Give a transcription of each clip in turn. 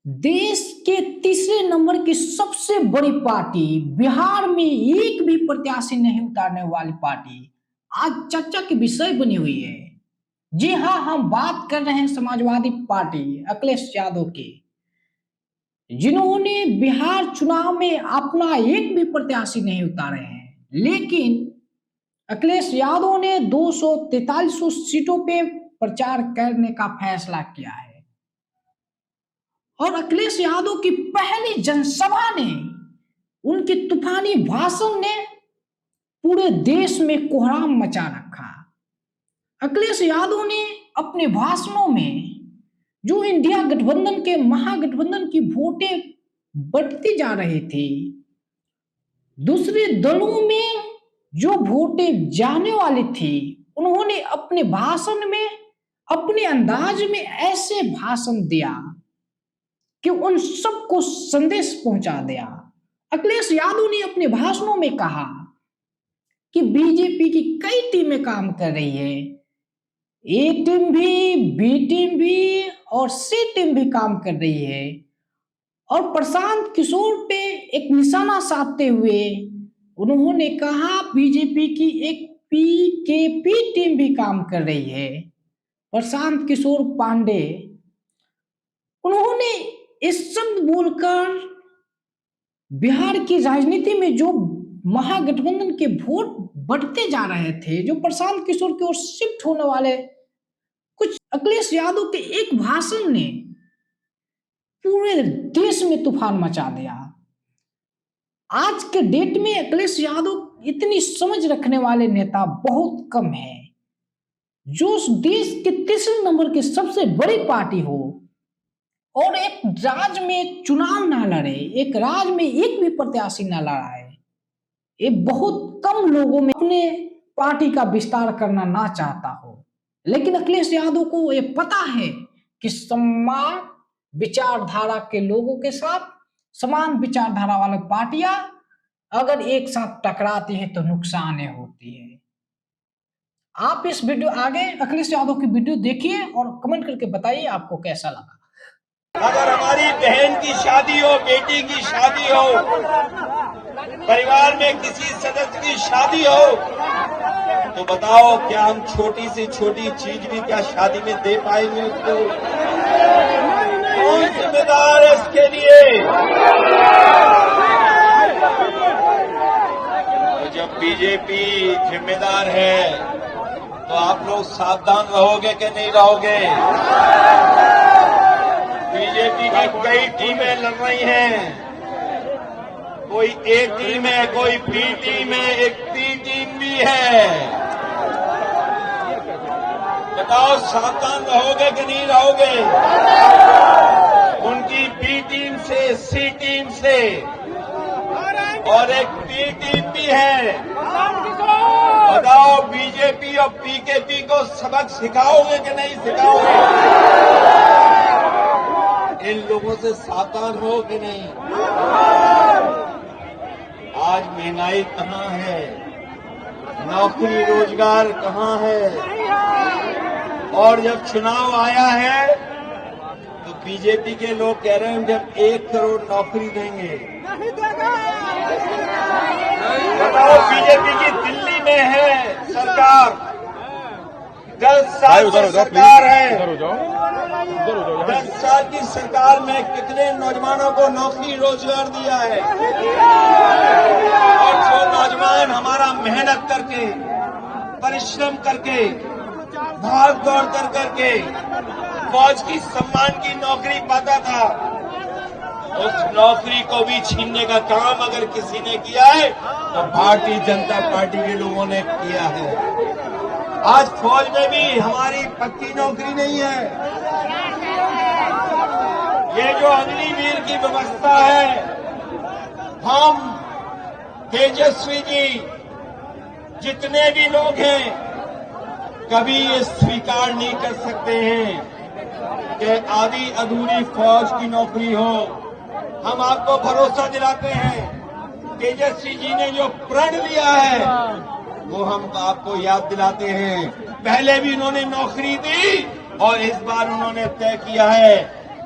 देश के तीसरे नंबर की सबसे बड़ी पार्टी बिहार में एक भी प्रत्याशी नहीं उतारने वाली पार्टी आज चर्चा की विषय बनी हुई है। जी हाँ, हम बात कर रहे हैं समाजवादी पार्टी अखिलेश यादव की, जिन्होंने बिहार चुनाव में अपना एक भी प्रत्याशी नहीं उतारे हैं। लेकिन अखिलेश यादव ने 243 सीटों पे प्रचार करने का फैसला किया है और अखिलेश यादव की पहली जनसभा ने, उनके तूफानी भाषण ने पूरे देश में कोहराम मचा रखा। अखिलेश यादव ने अपने भाषणों में जो इंडिया गठबंधन के महागठबंधन की वोटें बढ़ती जा रही थी, दूसरे दलों में जो वोटें जाने वाली थी, उन्होंने अपने भाषण में अपने अंदाज में ऐसे भाषण दिया कि उन सबको संदेश पहुंचा दिया। अखिलेश यादव ने अपने भाषणों में कहा कि बीजेपी की कई टीमें काम कर रही है, ए टीम भी, बी टीम भी और सी टीम भी काम कर रही है, और प्रशांत किशोर पे एक निशाना साधते हुए उन्होंने कहा बीजेपी की एक पीकेपी टीम भी काम कर रही है। प्रशांत किशोर पांडे, उन्होंने इस शब्द बोलकर बिहार की राजनीति में जो महागठबंधन के वोट बढ़ते जा रहे थे, जो प्रशांत किशोर की ओर शिफ्ट होने वाले, कुछ अखिलेश यादव के एक भाषण ने पूरे देश में तूफान मचा दिया। आज के डेट में अखिलेश यादव इतनी समझ रखने वाले नेता बहुत कम है। जो देश के तीसरे नंबर की सबसे बड़ी पार्टी हो और एक राज्य में चुनाव ना लड़े, एक राज्य में एक भी प्रत्याशी ना लड़ाए, ये बहुत कम लोगों में अपने पार्टी का विस्तार करना ना चाहता हो। लेकिन अखिलेश यादव को ये पता है कि समान विचारधारा के लोगों के साथ, समान विचारधारा वाली पार्टियां अगर एक साथ टकराती है तो नुकसान होती है। आप इस वीडियो आगे अखिलेश यादव की वीडियो देखिए और कमेंट करके बताइए आपको कैसा लगा। अगर हमारी बहन की शादी हो, बेटी की शादी हो, परिवार में किसी सदस्य की शादी हो, तो बताओ क्या हम छोटी से छोटी चीज भी क्या शादी में दे पाएंगे उसको? कौन जिम्मेदार है इसके लिए? तो जब बीजेपी जिम्मेदार है तो आप लोग सावधान रहोगे कि नहीं रहोगे? बीजेपी की कई टीमें लड़ रही हैं, कोई ए टीम है, कोई बी टीम है, एक सी टीम भी है। बताओ सावधान रहोगे कि नहीं रहोगे? उनकी बी टीम से, सी टीम से और एक पी टीम भी है। बताओ बीजेपी और पीकेपी को सबक सिखाओगे कि नहीं सिखाओगे? इन लोगों से सावधान हो कि नहीं? आज महंगाई कहाँ है, नौकरी रोजगार कहाँ है? और जब चुनाव आया है तो बीजेपी के लोग कह रहे हैं जब 1 करोड़ नौकरी देंगे। बताओ बीजेपी की दिल्ली में है सरकार, 10 साल की सरकार है, 10 साल की सरकार में कितने नौजवानों को नौकरी रोजगार दिया है? और जो नौजवान हमारा मेहनत करके, परिश्रम करके, भाग दौड़ कर करके फौज की सम्मान की नौकरी पाता था, उस नौकरी को भी छीनने का काम अगर किसी ने किया है तो भारतीय जनता पार्टी के लोगों ने किया है। आज फौज में भी हमारी पक्की नौकरी नहीं है। ये जो अग्निवीर की व्यवस्था है, हम तेजस्वी जी जितने भी लोग हैं कभी ये स्वीकार नहीं कर सकते हैं कि आधी अधूरी फौज की नौकरी हो। हम आपको भरोसा दिलाते हैं, तेजस्वी जी ने जो प्रण लिया है वो हम आपको याद दिलाते हैं। पहले भी उन्होंने नौकरी दी और इस बार उन्होंने तय किया है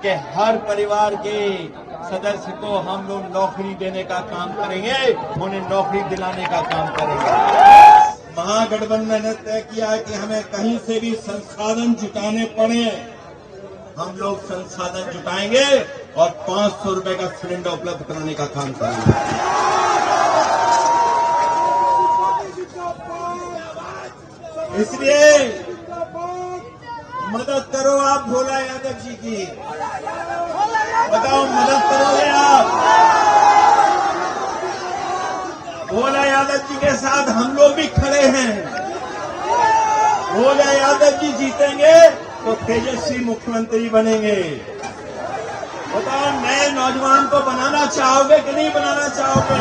के हर परिवार के सदस्य को हम लोग नौकरी देने का काम करेंगे, उन्हें नौकरी दिलाने का काम करेंगे। महागठबंधन ने तय किया है कि हमें कहीं से भी संसाधन जुटाने पड़े, हम लोग संसाधन जुटाएंगे और 500 रुपए का सिलेंडर उपलब्ध कराने का काम करेंगे। इसलिए मदद करो आप भोला यादव जी की, बताओ मदद करोगे आप? भोला यादव जी के साथ हम लोग भी खड़े हैं। भोला यादव जी जीतेंगे तो तेजस्वी मुख्यमंत्री बनेंगे। बताओ नए नौजवान को बनाना चाहोगे कि नहीं बनाना चाहोगे?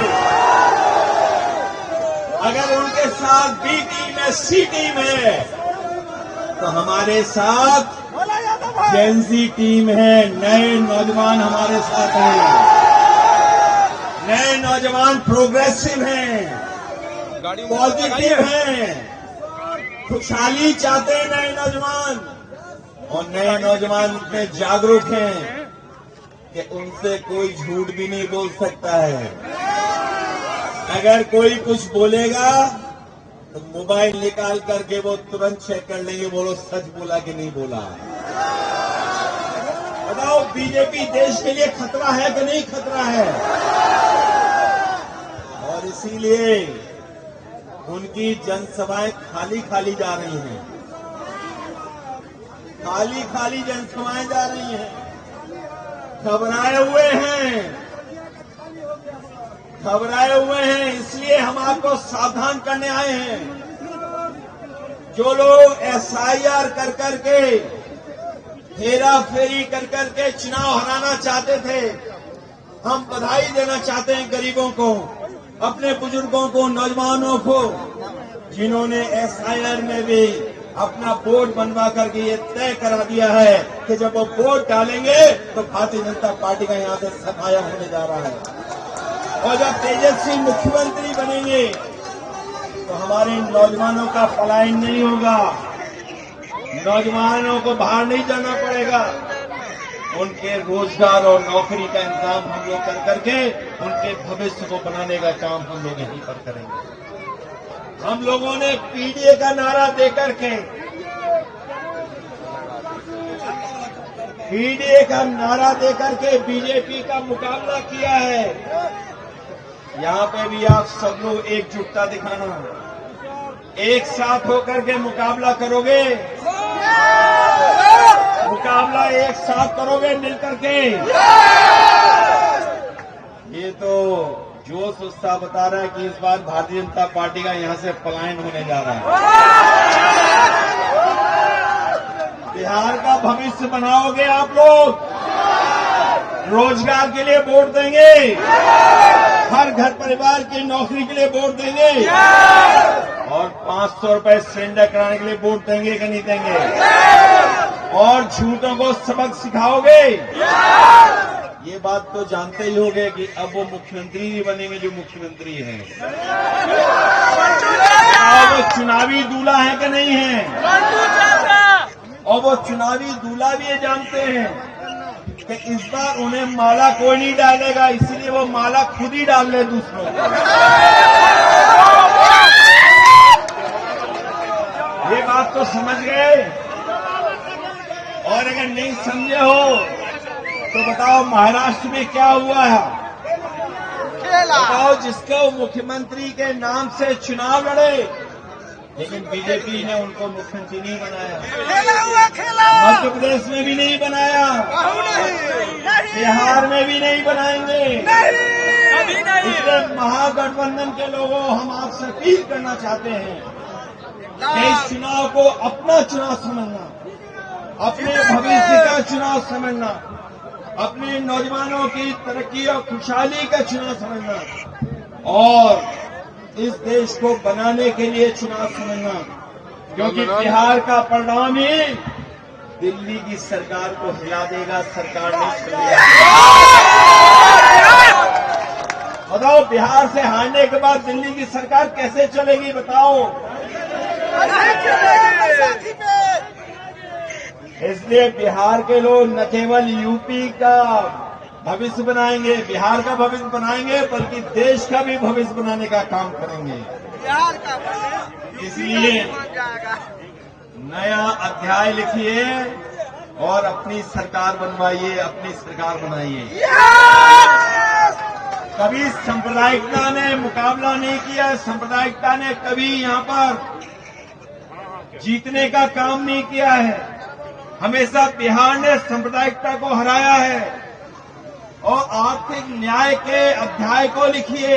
अगर उनके साथ बी टीम है, सी टीम है, तो हमारे साथ जेनजी टीम है। नए नौजवान हमारे साथ हैं, नए नौजवान प्रोग्रेसिव हैं, पॉजिटिव हैं, खुशहाली चाहते हैं नए नौजवान, और नए नौजवान इतने जागरूक हैं कि उनसे कोई झूठ भी नहीं बोल सकता है। अगर कोई कुछ बोलेगा तो मोबाइल निकाल करके वो तुरंत चेक कर लेंगे, बोलो सच बोला कि नहीं बोला। बताओ बीजेपी देश के लिए खतरा है कि नहीं खतरा है? और इसीलिए उनकी जनसभाएं खाली खाली जा रही हैं, खाली खाली जनसभाएं जा रही हैं। घबराए हुए हैं, घबराए हुए हैं, इसलिए हम आपको सावधान करने आए हैं। जो लोग एसआईआर कर करके, हेरा फेरी कर करके चुनाव हराना चाहते थे, हम बधाई देना चाहते हैं गरीबों को, अपने बुजुर्गों को, नौजवानों को, जिन्होंने एसआईआर में भी अपना वोट बनवा करके ये तय करा दिया है कि जब वो वोट डालेंगे तो भारतीय जनता पार्टी का यहां से सफाया होने जा रहा है। और जब तेजस्वी मुख्यमंत्री बनेंगे तो हमारे नौजवानों का पलायन नहीं होगा, नौजवानों को बाहर नहीं जाना पड़ेगा, उनके रोजगार और नौकरी का इंतजाम हम लोग कर करके उनके भविष्य को बनाने का काम हम लोग यहीं पर करेंगे। हम लोगों ने पीडीए का नारा देकर के, पीडीए का नारा देकर के बीजेपी का मुकाबला किया है। यहाँ पे भी आप सब लोग एकजुटता दिखाना, एक साथ होकर के मुकाबला करोगे, मुकाबला एक साथ करोगे मिलकर के। ये तो जोश उत्साह बता रहा है कि इस बार भारतीय जनता पार्टी का यहां से पलायन होने जा रहा है। बिहार का भविष्य बनाओगे आप लोग, रोजगार के लिए वोट देंगे, हर घर परिवार की नौकरी के लिए वोट देंगे, और 500 रुपए सिलेंडर कराने के लिए वोट देंगे कि नहीं देंगे? और झूठों को सबक सिखाओगे। ये बात तो जानते ही होंगे कि अब वो मुख्यमंत्री ही बनेंगे जो मुख्यमंत्री हैं। और वो चुनावी दूल्हा है कि नहीं है? और वो चुनावी दूल्हा भी ये जानते हैं कि इस बार उन्हें माला कोई नहीं डालेगा, इसलिए वो माला खुद ही डाल ले दूसरों को। ये बात तो समझ गए। और अगर नहीं समझे हो तो बताओ महाराष्ट्र में क्या हुआ है? बताओ जिसको मुख्यमंत्री के नाम से चुनाव लड़े, लेकिन बीजेपी ने उनको मुख्यमंत्री नहीं बनाया, मध्य प्रदेश में भी नहीं बनाया, बिहार में भी नहीं बनाएंगे। इसलिए महागठबंधन के लोगों, हम आपसे अपील करना चाहते हैं कि इस चुनाव को अपना चुनाव समझना, अपने भविष्य का चुनाव समझना, अपने नौजवानों की तरक्की और खुशहाली का चुनाव समझना, और इस देश को बनाने के लिए चुनाव समझना, क्योंकि बिहार का परिणाम ही दिल्ली की सरकार को हिला देगा, सरकार नहीं चलेगा। बताओ बिहार से हारने के बाद दिल्ली की सरकार कैसे चलेगी? बताओ। इसलिए बिहार के लोग न केवल यूपी का भविष्य बनाएंगे, बिहार का भविष्य बनाएंगे, बल्कि देश का भी भविष्य बनाने का काम करेंगे। बिहार का इसलिए नया अध्याय लिखिए और अपनी सरकार बनवाइए, अपनी सरकार बनाइए। कभी सांप्रदायिकता ने मुकाबला नहीं किया, सांप्रदायिकता ने कभी यहाँ पर जीतने का काम नहीं किया है। हमेशा बिहार ने सांप्रदायिकता को हराया है। और आर्थिक न्याय के अध्याय को लिखिए,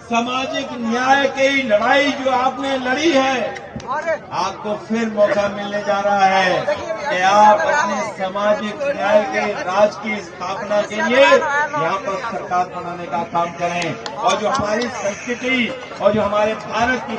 सामाजिक न्याय की लड़ाई जो आपने लड़ी है, आपको फिर मौका मिलने जा रहा है कि आप अपने सामाजिक न्याय के राज की स्थापना के लिए यहाँ पर सरकार बनाने का काम करें और जो हमारी संस्कृति और जो हमारे भारत की